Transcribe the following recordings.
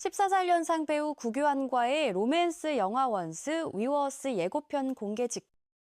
14살 연상 배우 구교환과의 로맨스 영화 원스 위워스 예고편 공개 직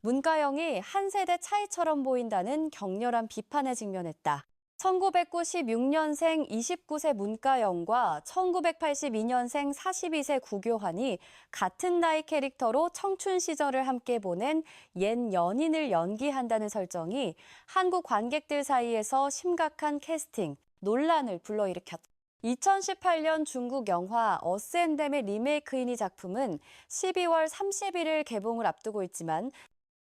문가영이 한 세대 차이처럼 보인다는 격렬한 비판에 직면했다. 1996년생 29세 문가영과 1982년생 42세 구교환이 같은 나이 캐릭터로 청춘 시절을 함께 보낸 옛 연인을 연기한다는 설정이 한국 관객들 사이에서 심각한 캐스팅, 논란을 불러일으켰다. 2018년 중국 영화 어스앤댐의 리메이크인 이 작품은 12월 31일 개봉을 앞두고 있지만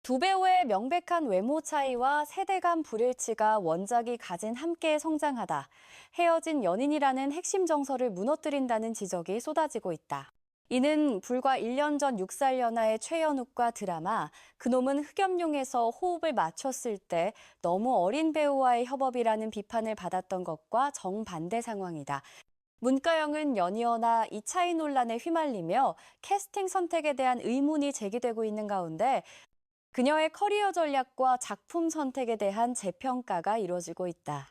두 배우의 명백한 외모 차이와 세대 간 불일치가 원작이 가진 함께 성장하다, 헤어진 연인이라는 핵심 정서를 무너뜨린다는 지적이 쏟아지고 있다. 이는 불과 1년 전 6살 연하의 최연욱과 드라마 그놈은 흑염룡에서 호흡을 맞췄을 때 너무 어린 배우와의 협업이라는 비판을 받았던 것과 정반대 상황이다. 문가영은 연이어나 이 차이 논란에 휘말리며 캐스팅 선택에 대한 의문이 제기되고 있는 가운데 그녀의 커리어 전략과 작품 선택에 대한 재평가가 이루어지고 있다.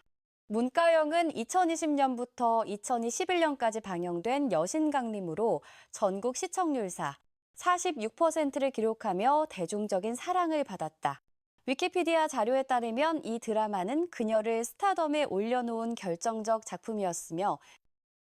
문가영은 2020년부터 2021년까지 방영된 여신강림으로 전국 시청률사 46%를 기록하며 대중적인 사랑을 받았다. 위키피디아 자료에 따르면 이 드라마는 그녀를 스타덤에 올려놓은 결정적 작품이었으며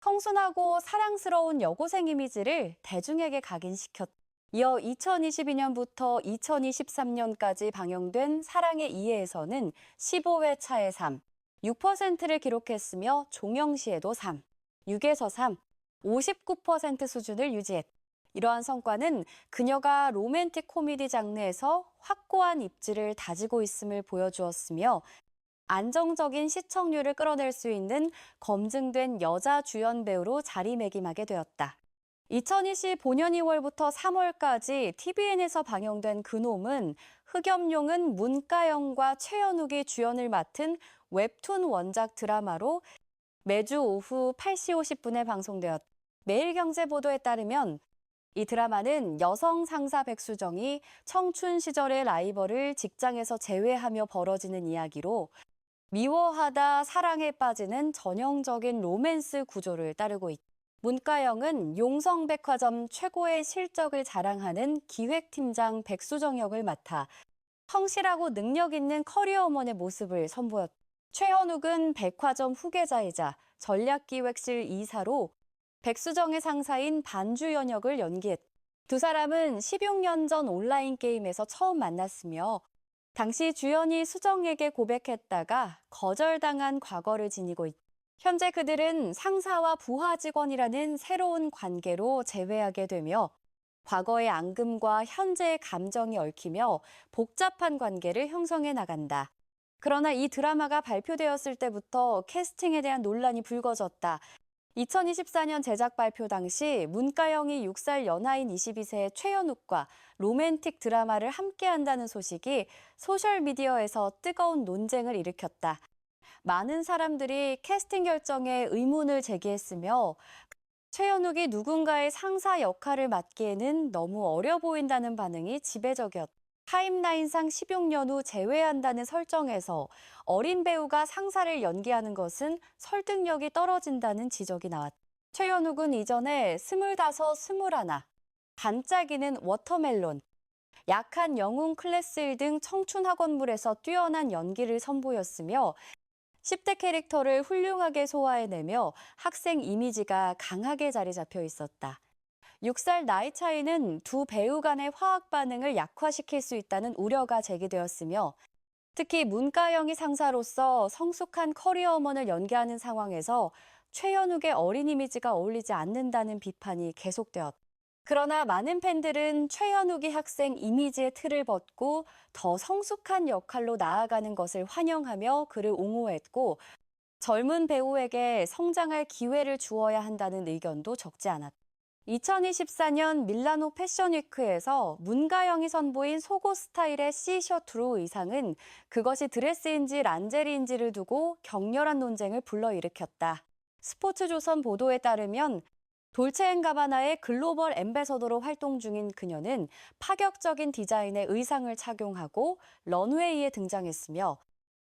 청순하고 사랑스러운 여고생 이미지를 대중에게 각인시켰다. 이어 2022년부터 2023년까지 방영된 사랑의 이해에서는 15회 차의 3, 6%를 기록했으며 종영시에도 3, 6에서 3, 59% 수준을 유지했다. 이러한 성과는 그녀가 로맨틱 코미디 장르에서 확고한 입지를 다지고 있음을 보여주었으며 안정적인 시청률을 끌어낼 수 있는 검증된 여자 주연 배우로 자리매김하게 되었다. 2025년 2월부터 3월까지 TVN에서 방영된 그놈은 흑염룡은 문가영과 최연욱이 주연을 맡은 웹툰 원작 드라마로 매주 오후 8시 50분에 방송되었다. 매일경제 보도에 따르면 이 드라마는 여성 상사 백수정이 청춘 시절의 라이벌을 직장에서 제외하며 벌어지는 이야기로 미워하다 사랑에 빠지는 전형적인 로맨스 구조를 따르고 있다. 문가영은 용성백화점 최고의 실적을 자랑하는 기획팀장 백수정 역을 맡아 성실하고 능력 있는 커리어우먼의 모습을 선보였다. 최현욱은 백화점 후계자이자 전략기획실 이사로 백수정의 상사인 반주연 역을 연기했다. 두 사람은 16년 전 온라인 게임에서 처음 만났으며 당시 주연이 수정에게 고백했다가 거절당한 과거를 지니고 있다. 현재 그들은 상사와 부하 직원이라는 새로운 관계로 재회하게 되며 과거의 앙금과 현재의 감정이 얽히며 복잡한 관계를 형성해 나간다. 그러나 이 드라마가 발표되었을 때부터 캐스팅에 대한 논란이 불거졌다. 2024년 제작 발표 당시 문가영이 6살 연하인 22세 최연욱과 로맨틱 드라마를 함께한다는 소식이 소셜미디어에서 뜨거운 논쟁을 일으켰다. 많은 사람들이 캐스팅 결정에 의문을 제기했으며 최연욱이 누군가의 상사 역할을 맡기에는 너무 어려 보인다는 반응이 지배적이었다. 타임라인상 16년 후 재회한다는 설정에서 어린 배우가 상사를 연기하는 것은 설득력이 떨어진다는 지적이 나왔다. 최연욱은 이전에 25, 21, 반짝이는 워터멜론, 약한 영웅 클래스 1 등 청춘 학원물에서 뛰어난 연기를 선보였으며 10대 캐릭터를 훌륭하게 소화해내며 학생 이미지가 강하게 자리 잡혀 있었다. 6살 나이 차이는 두 배우 간의 화학 반응을 약화시킬 수 있다는 우려가 제기되었으며 특히 문가영이 상사로서 성숙한 커리어우먼을 연기하는 상황에서 최연욱의 어린 이미지가 어울리지 않는다는 비판이 계속되었다. 그러나 많은 팬들은 최연욱이 학생 이미지의 틀을 벗고 더 성숙한 역할로 나아가는 것을 환영하며 그를 옹호했고 젊은 배우에게 성장할 기회를 주어야 한다는 의견도 적지 않았다. 2024년 밀라노 패션위크에서 문가영이 선보인 속옷 스타일의 C셔츠로 의상은 그것이 드레스인지 란제리인지를 두고 격렬한 논쟁을 불러일으켰다. 스포츠조선 보도에 따르면 돌체앤가바나의 글로벌 앰베서더로 활동 중인 그녀는 파격적인 디자인의 의상을 착용하고 런웨이에 등장했으며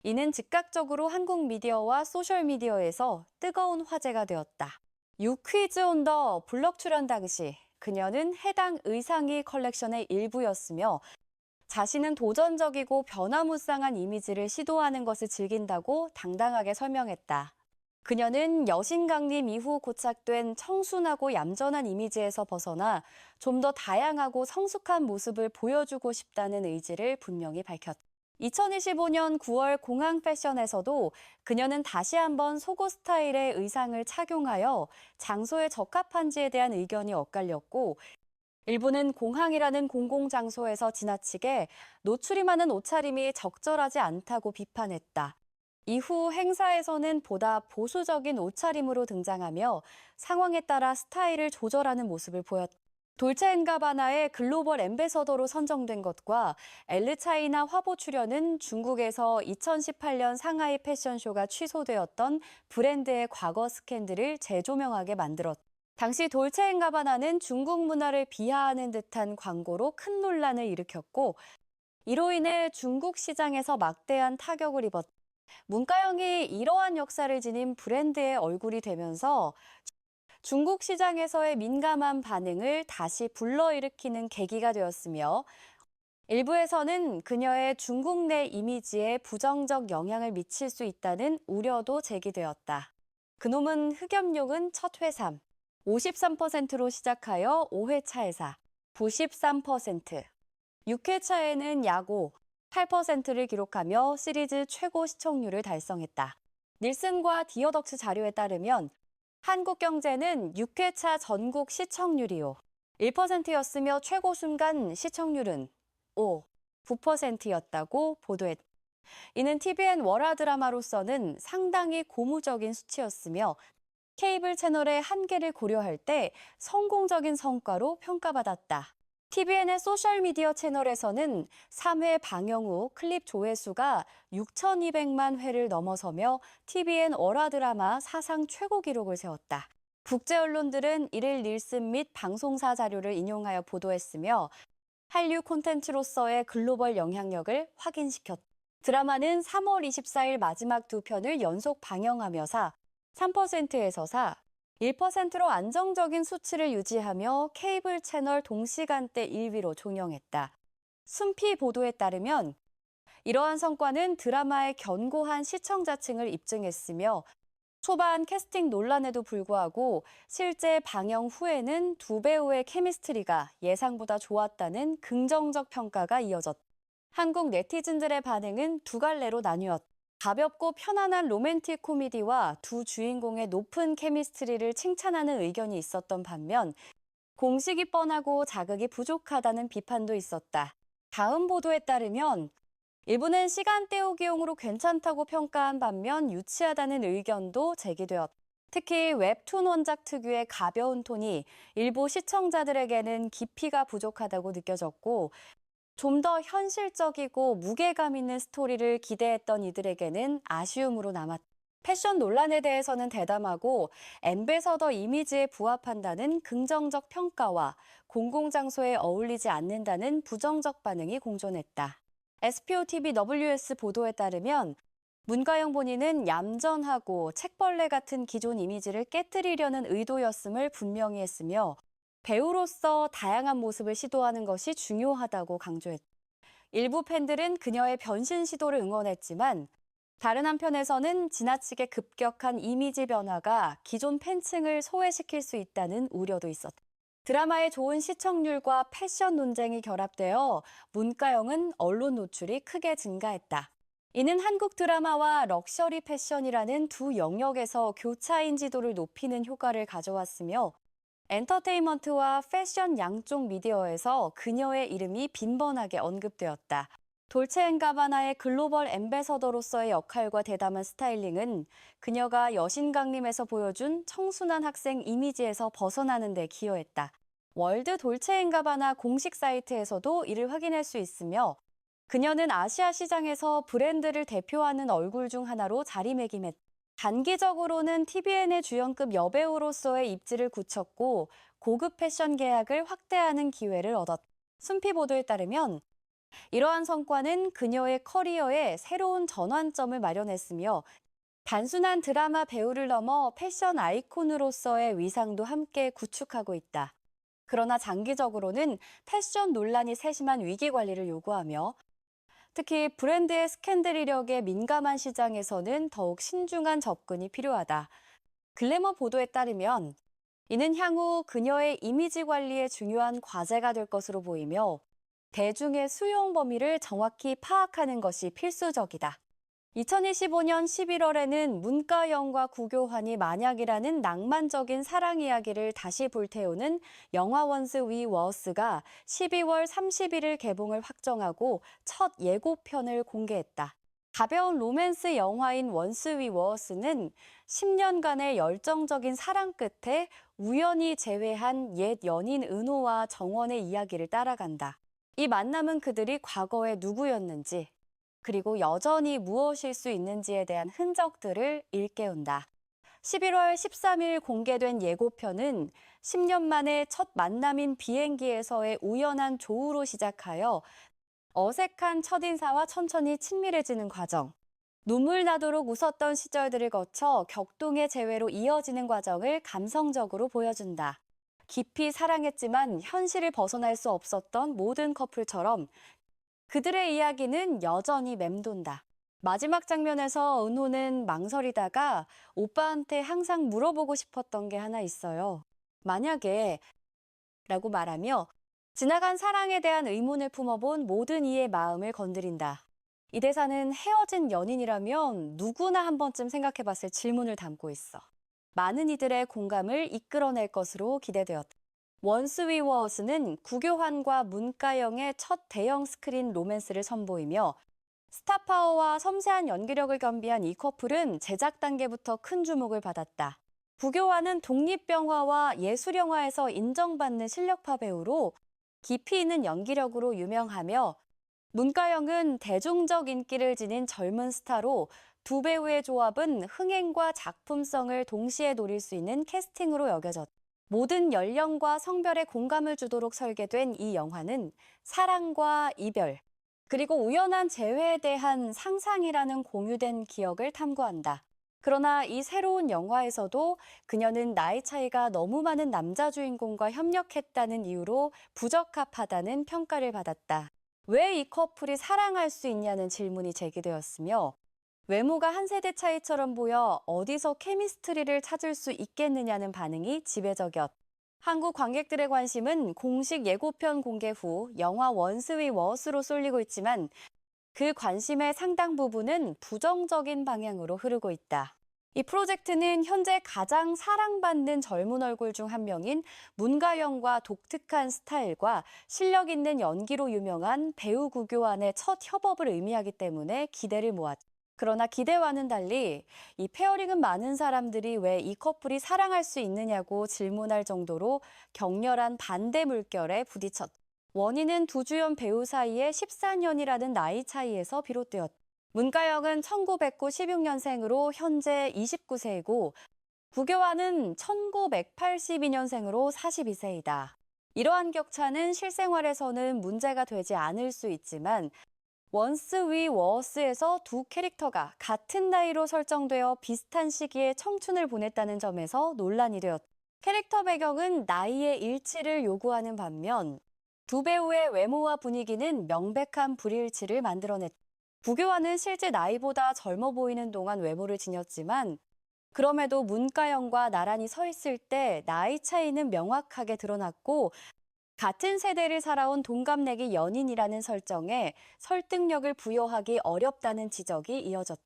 이는 즉각적으로 한국 미디어와 소셜미디어에서 뜨거운 화제가 되었다. 유퀴즈 온 더 블럭 출연 당시 그녀는 해당 의상이 컬렉션의 일부였으며 자신은 도전적이고 변화무쌍한 이미지를 시도하는 것을 즐긴다고 당당하게 설명했다. 그녀는 여신 강림 이후 고착된 청순하고 얌전한 이미지에서 벗어나 좀 더 다양하고 성숙한 모습을 보여주고 싶다는 의지를 분명히 밝혔다. 2025년 9월 공항 패션에서도 그녀는 다시 한번 속옷 스타일의 의상을 착용하여 장소에 적합한지에 대한 의견이 엇갈렸고, 일부는 공항이라는 공공장소에서 지나치게 노출이 많은 옷차림이 적절하지 않다고 비판했다. 이후 행사에서는 보다 보수적인 옷차림으로 등장하며 상황에 따라 스타일을 조절하는 모습을 보였다. 돌체앤가바나의 글로벌 앰베서더로 선정된 것과 엘르차이나 화보 출연은 중국에서 2018년 상하이 패션쇼가 취소되었던 브랜드의 과거 스캔들을 재조명하게 만들었다. 당시 돌체앤가바나는 중국 문화를 비하하는 듯한 광고로 큰 논란을 일으켰고, 이로 인해 중국 시장에서 막대한 타격을 입었다. 문가영이 이러한 역사를 지닌 브랜드의 얼굴이 되면서 중국 시장에서의 민감한 반응을 다시 불러일으키는 계기가 되었으며, 일부에서는 그녀의 중국 내 이미지에 부정적 영향을 미칠 수 있다는 우려도 제기되었다. 그놈은 흑염룡은 첫 회삼, 53%로 시작하여 5회차에서 93%, 6회차에는 야고 8%를 기록하며 시리즈 최고 시청률을 달성했다. 닐슨과 디어덕스 자료에 따르면 한국경제는 6회차 전국 시청률이요 1%였으며 최고 순간 시청률은 9%였다고 보도했다. 이는 TVN 월화 드라마로서는 상당히 고무적인 수치였으며 케이블 채널의 한계를 고려할 때 성공적인 성과로 평가받았다. TVN의 소셜미디어 채널에서는 3회 방영 후 클립 조회수가 6,200만 회를 넘어서며 TVN 월화 드라마 사상 최고 기록을 세웠다. 국제 언론들은 이를 닐슨 및 방송사 자료를 인용하여 보도했으며 한류 콘텐츠로서의 글로벌 영향력을 확인시켰다. 드라마는 3월 24일 마지막 두 편을 연속 방영하면서 3%에서 1%로 안정적인 수치를 유지하며 케이블 채널 동시간대 1위로 종영했다. 순피 보도에 따르면 이러한 성과는 드라마의 견고한 시청자층을 입증했으며 초반 캐스팅 논란에도 불구하고 실제 방영 후에는 두 배우의 케미스트리가 예상보다 좋았다는 긍정적 평가가 이어졌다. 한국 네티즌들의 반응은 두 갈래로 나뉘었다. 가볍고 편안한 로맨틱 코미디와 두 주인공의 높은 케미스트리를 칭찬하는 의견이 있었던 반면 공식이 뻔하고 자극이 부족하다는 비판도 있었다. 다음 보도에 따르면 일부는 시간 때우기용으로 괜찮다고 평가한 반면 유치하다는 의견도 제기되었다. 특히 웹툰 원작 특유의 가벼운 톤이 일부 시청자들에게는 깊이가 부족하다고 느껴졌고 좀 더 현실적이고 무게감 있는 스토리를 기대했던 이들에게는 아쉬움으로 남았다. 패션 논란에 대해서는 대담하고 앰베서더 이미지에 부합한다는 긍정적 평가와 공공장소에 어울리지 않는다는 부정적 반응이 공존했다. SPOTVWS 보도에 따르면 문가영 본인은 얌전하고 책벌레 같은 기존 이미지를 깨뜨리려는 의도였음을 분명히 했으며 배우로서 다양한 모습을 시도하는 것이 중요하다고 강조했다. 일부 팬들은 그녀의 변신 시도를 응원했지만 다른 한편에서는 지나치게 급격한 이미지 변화가 기존 팬층을 소외시킬 수 있다는 우려도 있었다. 드라마의 좋은 시청률과 패션 논쟁이 결합되어 문가영은 언론 노출이 크게 증가했다. 이는 한국 드라마와 럭셔리 패션이라는 두 영역에서 교차 인지도를 높이는 효과를 가져왔으며 엔터테인먼트와 패션 양쪽 미디어에서 그녀의 이름이 빈번하게 언급되었다. 돌체앤가바나의 글로벌 앰베서더로서의 역할과 대담한 스타일링은 그녀가 여신 강림에서 보여준 청순한 학생 이미지에서 벗어나는 데 기여했다. 월드 돌체앤가바나 공식 사이트에서도 이를 확인할 수 있으며 그녀는 아시아 시장에서 브랜드를 대표하는 얼굴 중 하나로 자리매김했다. 단기적으로는 TVN의 주연급 여배우로서의 입지를 굳혔고 고급 패션 계약을 확대하는 기회를 얻었다. 순피 보도에 따르면 이러한 성과는 그녀의 커리어에 새로운 전환점을 마련했으며 단순한 드라마 배우를 넘어 패션 아이콘으로서의 위상도 함께 구축하고 있다. 그러나 장기적으로는 패션 논란이 세심한 위기 관리를 요구하며 특히 브랜드의 스캔들 이력에 민감한 시장에서는 더욱 신중한 접근이 필요하다. 글래머 보도에 따르면 이는 향후 그녀의 이미지 관리에 중요한 과제가 될 것으로 보이며 대중의 수용 범위를 정확히 파악하는 것이 필수적이다. 2025년 11월에는 문가영과 구교환이 만약이라는 낭만적인 사랑 이야기를 다시 불태우는 영화 원스 위 워스가 12월 31일 개봉을 확정하고 첫 예고편을 공개했다. 가벼운 로맨스 영화인 원스 위 워스는 10년간의 열정적인 사랑 끝에 우연히 재회한 옛 연인 은호와 정원의 이야기를 따라간다. 이 만남은 그들이 과거에 누구였는지, 그리고 여전히 무엇일 수 있는지에 대한 흔적들을 일깨운다. 11월 13일 공개된 예고편은 10년 만에 첫 만남인 비행기에서의 우연한 조우로 시작하여 어색한 첫인사와 천천히 친밀해지는 과정, 눈물 나도록 웃었던 시절들을 거쳐 격동의 재회로 이어지는 과정을 감성적으로 보여준다. 깊이 사랑했지만 현실을 벗어날 수 없었던 모든 커플처럼 그들의 이야기는 여전히 맴돈다. 마지막 장면에서 은호는 망설이다가 오빠한테 항상 물어보고 싶었던 게 하나 있어요. 만약에 라고 말하며 지나간 사랑에 대한 의문을 품어본 모든 이의 마음을 건드린다. 이 대사는 헤어진 연인이라면 누구나 한 번쯤 생각해봤을 질문을 담고 있어. 많은 이들의 공감을 이끌어낼 것으로 기대되었다. 원스 위 워스는 구교환과 문가영의 첫 대형 스크린 로맨스를 선보이며 스타파워와 섬세한 연기력을 겸비한 이 커플은 제작 단계부터 큰 주목을 받았다. 구교환은 독립영화와 예술영화에서 인정받는 실력파 배우로 깊이 있는 연기력으로 유명하며 문가영은 대중적 인기를 지닌 젊은 스타로 두 배우의 조합은 흥행과 작품성을 동시에 노릴 수 있는 캐스팅으로 여겨졌다. 모든 연령과 성별에 공감을 주도록 설계된 이 영화는 사랑과 이별, 그리고 우연한 재회에 대한 상상이라는 공유된 기억을 탐구한다. 그러나 이 새로운 영화에서도 그녀는 나이 차이가 너무 많은 남자 주인공과 협력했다는 이유로 부적합하다는 평가를 받았다. 왜 이 커플이 사랑할 수 있냐는 질문이 제기되었으며 외모가 한 세대 차이처럼 보여 어디서 케미스트리를 찾을 수 있겠느냐는 반응이 지배적이었다. 한국 관객들의 관심은 공식 예고편 공개 후 영화 원스 위 워스로 쏠리고 있지만 그 관심의 상당 부분은 부정적인 방향으로 흐르고 있다. 이 프로젝트는 현재 가장 사랑받는 젊은 얼굴 중 한 명인 문가영과 독특한 스타일과 실력 있는 연기로 유명한 배우 구교환의 첫 협업을 의미하기 때문에 기대를 모았다. 그러나 기대와는 달리 이 페어링은 많은 사람들이 왜 이 커플이 사랑할 수 있느냐고 질문할 정도로 격렬한 반대 물결에 부딪혔다. 원인은 두 주연 배우 사이의 14년이라는 나이 차이에서 비롯되었다. 문가영은 1996년생으로 현재 29세이고 구교환은 1982년생으로 42세이다. 이러한 격차는 실생활에서는 문제가 되지 않을 수 있지만 원스 위 워스에서 두 캐릭터가 같은 나이로 설정되어 비슷한 시기에 청춘을 보냈다는 점에서 논란이 되었다. 캐릭터 배경은 나이의 일치를 요구하는 반면 두 배우의 외모와 분위기는 명백한 불일치를 만들어냈다. 구교환은 실제 나이보다 젊어 보이는 동안 외모를 지녔지만 그럼에도 문가영과 나란히 서 있을 때 나이 차이는 명확하게 드러났고 같은 세대를 살아온 동갑내기 연인이라는 설정에 설득력을 부여하기 어렵다는 지적이 이어졌다.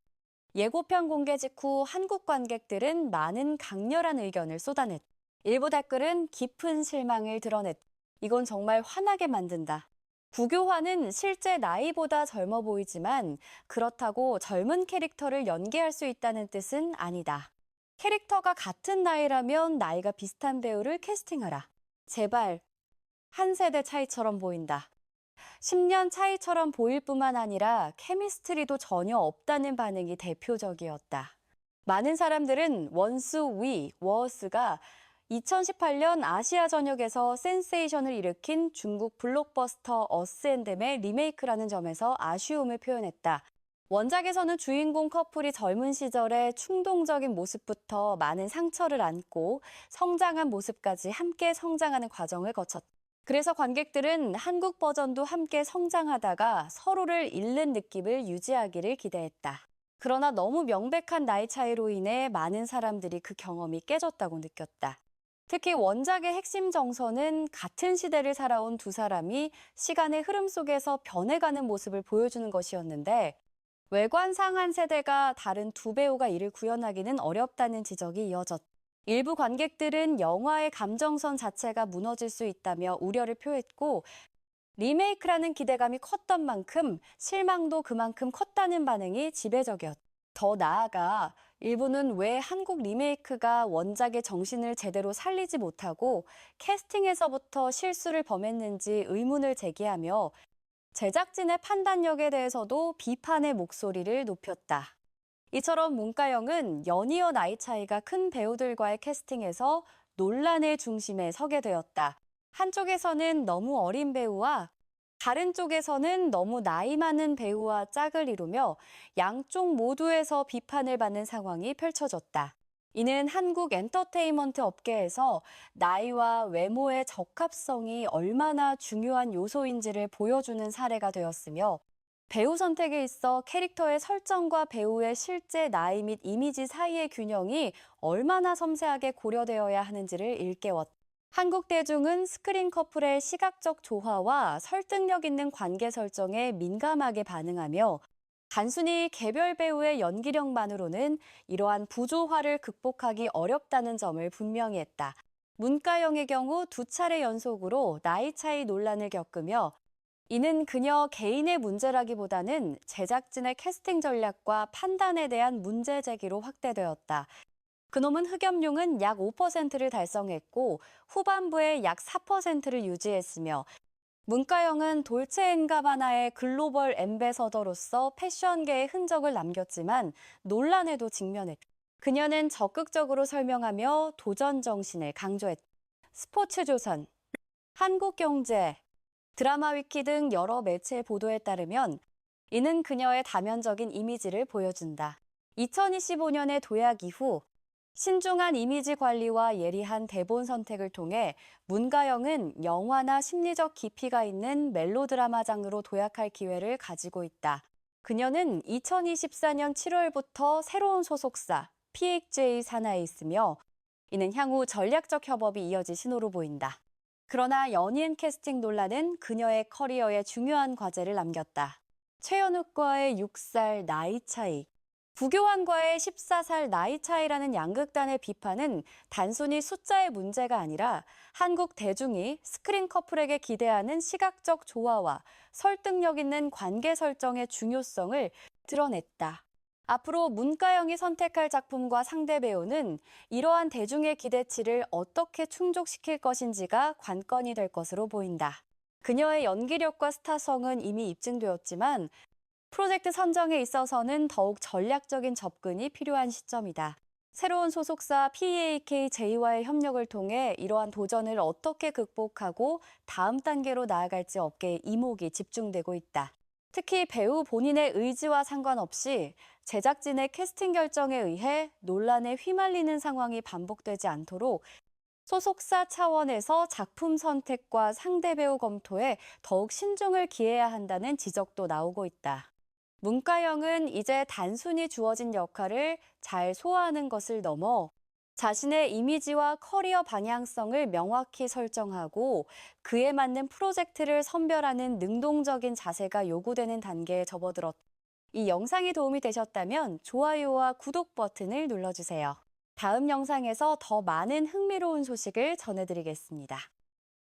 예고편 공개 직후 한국 관객들은 많은 강렬한 의견을 쏟아냈다. 일부 댓글은 깊은 실망을 드러냈다. 이건 정말 화나게 만든다. 구교환은 실제 나이보다 젊어 보이지만 그렇다고 젊은 캐릭터를 연기할 수 있다는 뜻은 아니다. 캐릭터가 같은 나이라면 나이가 비슷한 배우를 캐스팅하라. 제발. 한 세대 차이처럼 보인다. 10년 차이처럼 보일 뿐만 아니라 케미스트리도 전혀 없다는 반응이 대표적이었다. 많은 사람들은 원스 위 워스가 2018년 아시아 전역에서 센세이션을 일으킨 중국 블록버스터 어스앤댐의 리메이크라는 점에서 아쉬움을 표현했다. 원작에서는 주인공 커플이 젊은 시절에 충동적인 모습부터 많은 상처를 안고 성장한 모습까지 함께 성장하는 과정을 거쳤다. 그래서 관객들은 한국 버전도 함께 성장하다가 서로를 잃는 느낌을 유지하기를 기대했다. 그러나 너무 명백한 나이 차이로 인해 많은 사람들이 그 경험이 깨졌다고 느꼈다. 특히 원작의 핵심 정서는 같은 시대를 살아온 두 사람이 시간의 흐름 속에서 변해가는 모습을 보여주는 것이었는데, 외관상 한 세대가 다른 두 배우가 이를 구현하기는 어렵다는 지적이 이어졌다. 일부 관객들은 영화의 감정선 자체가 무너질 수 있다며 우려를 표했고, 리메이크라는 기대감이 컸던 만큼 실망도 그만큼 컸다는 반응이 지배적이었다. 더 나아가 일부는 왜 한국 리메이크가 원작의 정신을 제대로 살리지 못하고 캐스팅에서부터 실수를 범했는지 의문을 제기하며 제작진의 판단력에 대해서도 비판의 목소리를 높였다. 이처럼 문가영은 연이어 나이 차이가 큰 배우들과의 캐스팅에서 논란의 중심에 서게 되었다. 한쪽에서는 너무 어린 배우와 다른 쪽에서는 너무 나이 많은 배우와 짝을 이루며 양쪽 모두에서 비판을 받는 상황이 펼쳐졌다. 이는 한국 엔터테인먼트 업계에서 나이와 외모의 적합성이 얼마나 중요한 요소인지를 보여주는 사례가 되었으며, 배우 선택에 있어 캐릭터의 설정과 배우의 실제 나이 및 이미지 사이의 균형이 얼마나 섬세하게 고려되어야 하는지를 일깨웠다. 한국 대중은 스크린 커플의 시각적 조화와 설득력 있는 관계 설정에 민감하게 반응하며, 단순히 개별 배우의 연기력만으로는 이러한 부조화를 극복하기 어렵다는 점을 분명히 했다. 문가영의 경우 두 차례 연속으로 나이 차이 논란을 겪으며, 이는 그녀 개인의 문제라기보다는 제작진의 캐스팅 전략과 판단에 대한 문제 제기로 확대되었다. 그놈은 흑염룡은 약 5%를 달성했고 후반부에 약 4%를 유지했으며, 문가영은 돌체앤가바나의 글로벌 앰베서더로서 패션계의 흔적을 남겼지만 논란에도 직면했다. 그녀는 적극적으로 설명하며 도전 정신을 강조했다. 스포츠조선, 한국경제, 드라마위키 등 여러 매체의 보도에 따르면 이는 그녀의 다면적인 이미지를 보여준다. 2025년의 도약 이후 신중한 이미지 관리와 예리한 대본 선택을 통해 문가영은 영화나 심리적 깊이가 있는 멜로드라마 장르로 도약할 기회를 가지고 있다. 그녀는 2024년 7월부터 새로운 소속사 PXJ 산하에 있으며, 이는 향후 전략적 협업이 이어질 신호로 보인다. 그러나 연예인 캐스팅 논란은 그녀의 커리어에 중요한 과제를 남겼다. 최연욱과의 6살 나이 차이, 구교환과의 14살 나이 차이라는 양극단의 비판은 단순히 숫자의 문제가 아니라 한국 대중이 스크린 커플에게 기대하는 시각적 조화와 설득력 있는 관계 설정의 중요성을 드러냈다. 앞으로 문가영이 선택할 작품과 상대 배우는 이러한 대중의 기대치를 어떻게 충족시킬 것인지가 관건이 될 것으로 보인다. 그녀의 연기력과 스타성은 이미 입증되었지만 프로젝트 선정에 있어서는 더욱 전략적인 접근이 필요한 시점이다. 새로운 소속사 PAKJ와의 협력을 통해 이러한 도전을 어떻게 극복하고 다음 단계로 나아갈지 업계의 이목이 집중되고 있다. 특히 배우 본인의 의지와 상관없이 제작진의 캐스팅 결정에 의해 논란에 휘말리는 상황이 반복되지 않도록 소속사 차원에서 작품 선택과 상대 배우 검토에 더욱 신중을 기해야 한다는 지적도 나오고 있다. 문가영은 이제 단순히 주어진 역할을 잘 소화하는 것을 넘어 자신의 이미지와 커리어 방향성을 명확히 설정하고 그에 맞는 프로젝트를 선별하는 능동적인 자세가 요구되는 단계에 접어들었다. 이 영상이 도움이 되셨다면 좋아요와 구독 버튼을 눌러주세요. 다음 영상에서 더 많은 흥미로운 소식을 전해드리겠습니다.